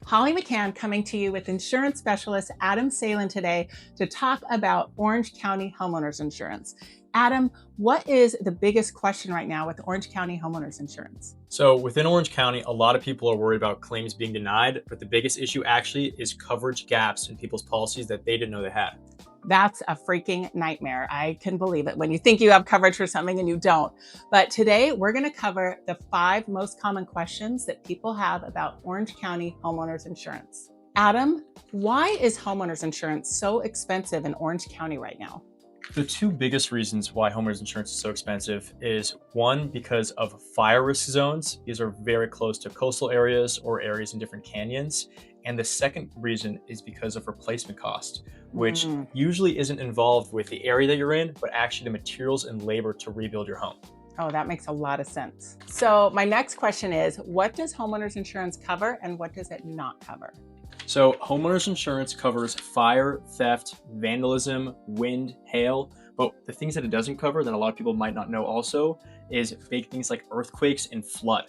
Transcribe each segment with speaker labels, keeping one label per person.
Speaker 1: Holly McKhann coming to you with insurance specialist Adam.Salen today to talk about Orange County homeowners insurance. Adam, what is the biggest question right now with Orange County homeowners insurance?
Speaker 2: So within Orange County, a lot of people are worried about claims being denied, but the biggest issue actually is coverage gaps in people's policies that they didn't know they had.
Speaker 1: That's a freaking nightmare. I can believe it when you think you have coverage for something and you don't. But today we're going to cover the 5 most common questions that people have about Orange County homeowners insurance. Adam, why is homeowners insurance so expensive in Orange County right now?
Speaker 2: The 2 biggest reasons why homeowners insurance is so expensive is 1, because of fire risk zones. These are very close to coastal areas or areas in different canyons. And the second reason is because of replacement cost, which usually isn't involved with the area that you're in, but actually the materials and labor to rebuild your home.
Speaker 1: Oh, that makes a lot of sense. So my next question is, what does homeowners insurance cover and what does it not cover?
Speaker 2: So homeowners insurance covers fire, theft, vandalism, wind, hail, but the things that it doesn't cover that a lot of people might not know also is big things like earthquakes and flood.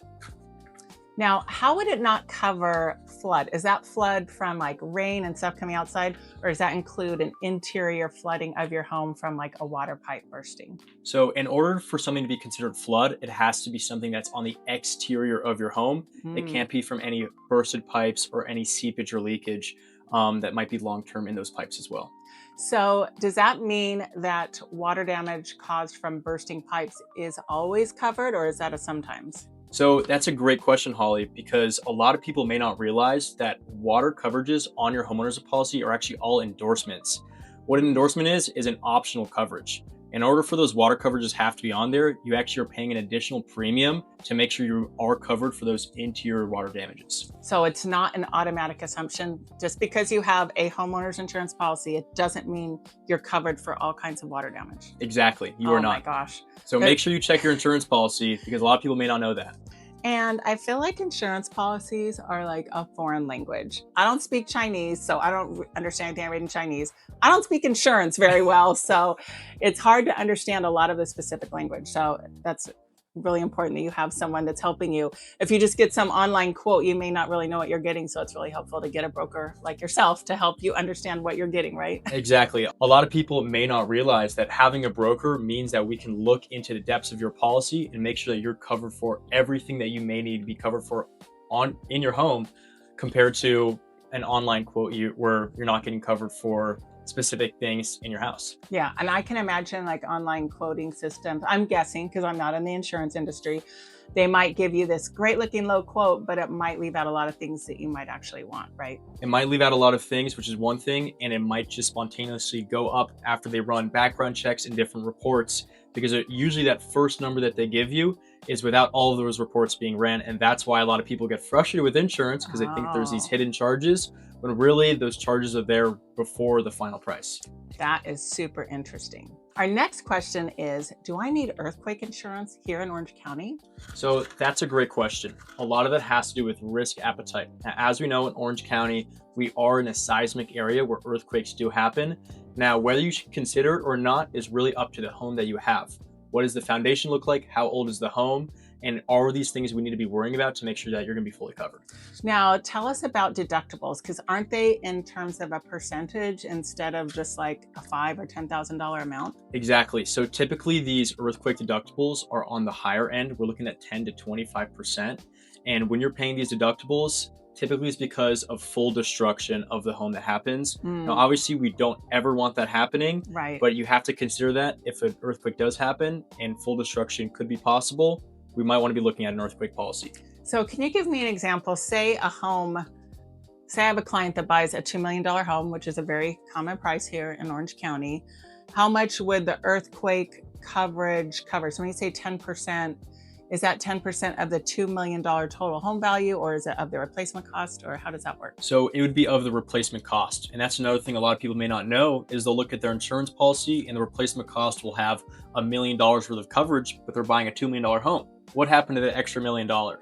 Speaker 1: Now, how would it not cover flood? Is that flood from like rain and stuff coming outside, or does that include an interior flooding of your home from like a water pipe bursting?
Speaker 2: So in order for something to be considered flood, it has to be something that's on the exterior of your home. It can't be from any bursted pipes or any seepage or leakage that might be long-term in those pipes as well.
Speaker 1: So does that mean that water damage caused from bursting pipes is always covered, or is that a sometimes?
Speaker 2: So that's a great question, Holly, because a lot of people may not realize that water coverages on your homeowner's policy are actually all endorsements. What an endorsement is an optional coverage. In order for those water coverages have to be on there, you actually are paying an additional premium to make sure you are covered for those interior water damages.
Speaker 1: So it's not an automatic assumption. Just because you have a homeowner's insurance policy, it doesn't mean you're covered for all kinds of water damage.
Speaker 2: Exactly, you are not.
Speaker 1: Oh my gosh.
Speaker 2: So make sure you check your insurance policy because a lot of people may not know that.
Speaker 1: And I feel like insurance policies are like a foreign language. I don't speak Chinese, so I don't understand anything I read in Chinese. I don't speak insurance very well, so it's hard to understand a lot of the specific language. So that's really important that you have someone that's helping you. If you just get some online quote, you may not really know what you're getting. So it's really helpful to get a broker like yourself to help you understand what you're getting, right?
Speaker 2: Exactly. A lot of people may not realize that having a broker means that we can look into the depths of your policy and make sure that you're covered for everything that you may need to be covered for in your home, compared to an online quote where you're not getting covered for specific things in your house.
Speaker 1: Yeah, and I can imagine like online quoting systems. I'm guessing, because I'm not in the insurance industry, they might give you this great looking low quote, but it might leave out a lot of things that you might actually want, right?
Speaker 2: It might leave out a lot of things, which is one thing, and it might just spontaneously go up after they run background checks and different reports, because usually that first number that they give you is without all of those reports being ran. And that's why a lot of people get frustrated with insurance, because they think there's these hidden charges, when really those charges are there before the final price.
Speaker 1: That is super interesting. Our next question is, do I need earthquake insurance here in Orange County?
Speaker 2: So that's a great question. A lot of that has to do with risk appetite. Now, as we know, in Orange County, we are in a seismic area where earthquakes do happen. Now, whether you should consider it or not is really up to the home that you have. What does the foundation look like? How old is the home? And are these things we need to be worrying about to make sure that you're going to be fully covered?
Speaker 1: Now, tell us about deductibles, because aren't they in terms of a percentage instead of just like a $5,000 or $10,000 amount?
Speaker 2: Exactly. So typically these earthquake deductibles are on the higher end. We're looking at 10 to 25%. And when you're paying these deductibles, typically it's because of full destruction of the home that happens. Now, obviously, we don't ever want that happening,
Speaker 1: right?
Speaker 2: But you have to consider that if an earthquake does happen and full destruction could be possible, we might want to be looking at an earthquake policy.
Speaker 1: So can you give me an example? Say I have a client that buys a $2 million home, which is a very common price here in Orange County. How much would the earthquake coverage cover? So when you say 10%, is that 10% of the $2 million total home value, or is it of the replacement cost, or how does that work?
Speaker 2: So it would be of the replacement cost. And that's another thing a lot of people may not know is they'll look at their insurance policy and the replacement cost will have $1 million worth of coverage, but they're buying a $2 million home. What happened to the extra $1 million?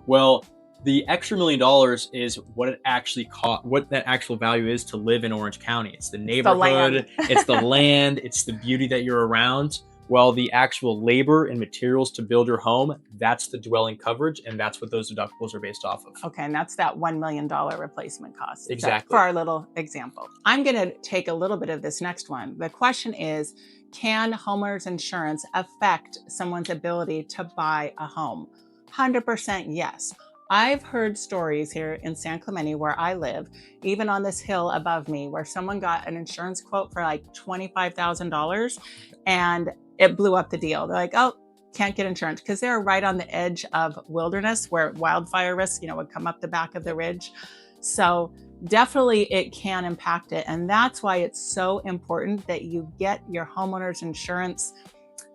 Speaker 2: Well, the extra $1 million is what it actually cost, what that actual value is to live in Orange County. It's the neighborhood, it's the land, it's the beauty that you're around. Well, the actual labor and materials to build your home, that's the dwelling coverage, and that's what those deductibles are based off of.
Speaker 1: Okay, and that's that $1 million replacement cost.
Speaker 2: Exactly.
Speaker 1: For our little example. I'm going to take a little bit of this next one. The question is, can homeowners insurance affect someone's ability to buy a home? 100% yes. I've heard stories here in San Clemente where I live, even on this hill above me, where someone got an insurance quote for like $25,000 and it blew up the deal. They're like, oh, can't get insurance, because they're right on the edge of wilderness where wildfire risk, would come up the back of the ridge. So definitely it can impact it. And that's why it's so important that you get your homeowner's insurance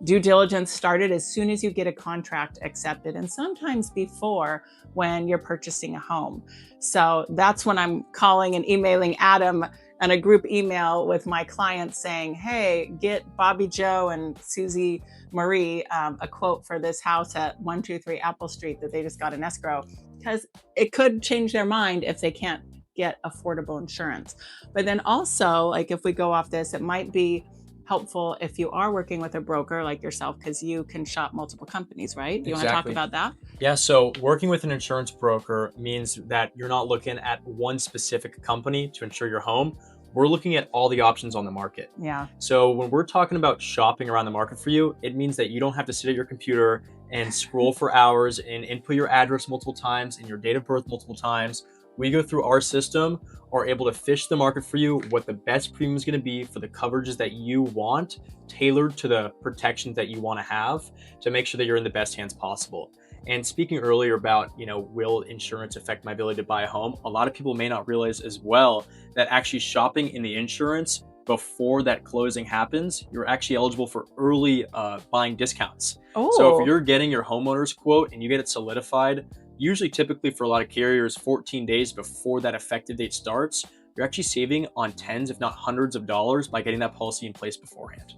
Speaker 1: due diligence started as soon as you get a contract accepted, and sometimes before, when you're purchasing a home. So that's when I'm calling and emailing Adam and a group email with my clients saying, hey, get Bobby Joe and Susie Marie a quote for this house at 123 Apple Street that they just got in escrow, because it could change their mind if they can't get affordable insurance. But then also, like if we go off this, it might be helpful if you are working with a broker like yourself, because you can shop multiple companies, right? Do you want to talk about that?
Speaker 2: Yeah, so working with an insurance broker means that you're not looking at one specific company to insure your home. We're looking at all the options on the market.
Speaker 1: Yeah.
Speaker 2: So when we're talking about shopping around the market for you, it means that you don't have to sit at your computer and scroll for hours and input your address multiple times and your date of birth multiple times. We go through our system, are able to fish the market for you, what the best premium is going to be for the coverages that you want, tailored to the protections that you want to have, to make sure that you're in the best hands possible. And speaking earlier about, will insurance affect my ability to buy a home? A lot of people may not realize as well that actually shopping in the insurance before that closing happens, you're actually eligible for early buying discounts.
Speaker 1: Oh.
Speaker 2: So if you're getting your homeowner's quote and you get it solidified, usually typically for a lot of carriers, 14 days before that effective date starts, you're actually saving on tens, if not hundreds of dollars by getting that policy in place beforehand.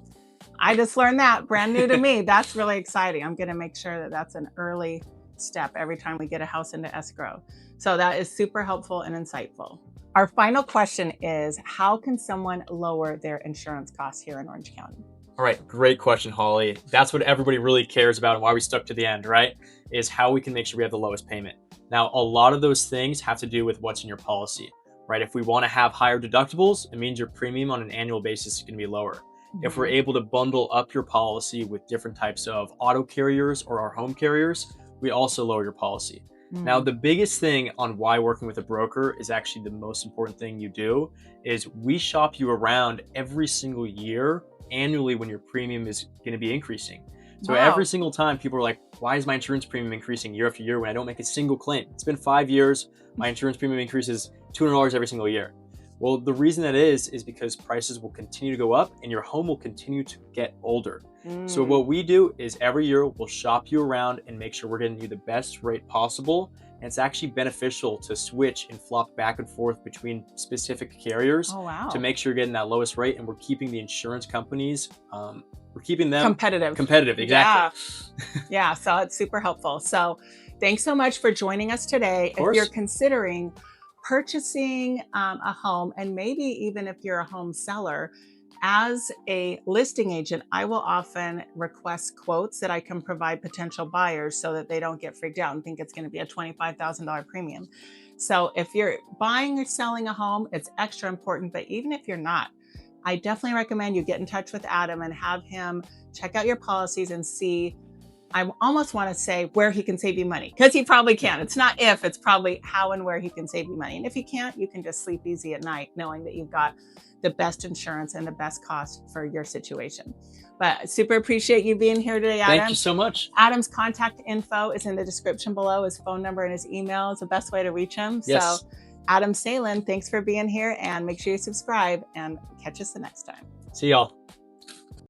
Speaker 1: I just learned that, brand new to me. That's really exciting. I'm going to make sure that that's an early step every time we get a house into escrow. So that is super helpful and insightful. Our final question is, how can someone lower their insurance costs here in Orange County?
Speaker 2: All right, great question, Holly. That's what everybody really cares about and why we stuck to the end, right? Is how we can make sure we have the lowest payment. Now, a lot of those things have to do with what's in your policy, right? If we want to have higher deductibles, it means your premium on an annual basis is going to be lower. Mm-hmm. If we're able to bundle up your policy with different types of auto carriers or our home carriers, we also lower your policy. Mm-hmm. Now, the biggest thing on why working with a broker is actually the most important thing you do is we shop you around every single year annually when your premium is going to be increasing. So every single time people are like, why is my insurance premium increasing year after year when I don't make a single claim? It's been 5 years. My insurance premium increases $200 every single year. Well, the reason that is because prices will continue to go up and your home will continue to get older. So what we do is every year we'll shop you around and make sure we're getting you the best rate possible. And it's actually beneficial to switch and flop back and forth between specific carriers to make sure you're getting that lowest rate. And we're keeping the insurance companies, we're keeping them competitive. Exactly.
Speaker 1: Yeah. So it's super helpful. So thanks so much for joining us today. If you're considering purchasing a home, and maybe even if you're a home seller, as a listing agent, I will often request quotes that I can provide potential buyers so that they don't get freaked out and think it's going to be a $25,000 premium. So if you're buying or selling a home, it's extra important. But even if you're not, I definitely recommend you get in touch with Adam and have him check out your policies and see, I almost want to say, where he can save you money, because he probably can. It's not if, it's probably how and where he can save you money. And if he can't, you can just sleep easy at night knowing that you've got the best insurance and the best cost for your situation. But super appreciate you being here today, Adam.
Speaker 2: Thank you so much.
Speaker 1: Adam's contact info is in the description below. His phone number and his email is the best way to reach him.
Speaker 2: Yes.
Speaker 1: So Adam.Salen, thanks for being here, and make sure you subscribe and catch us the next time.
Speaker 2: See y'all.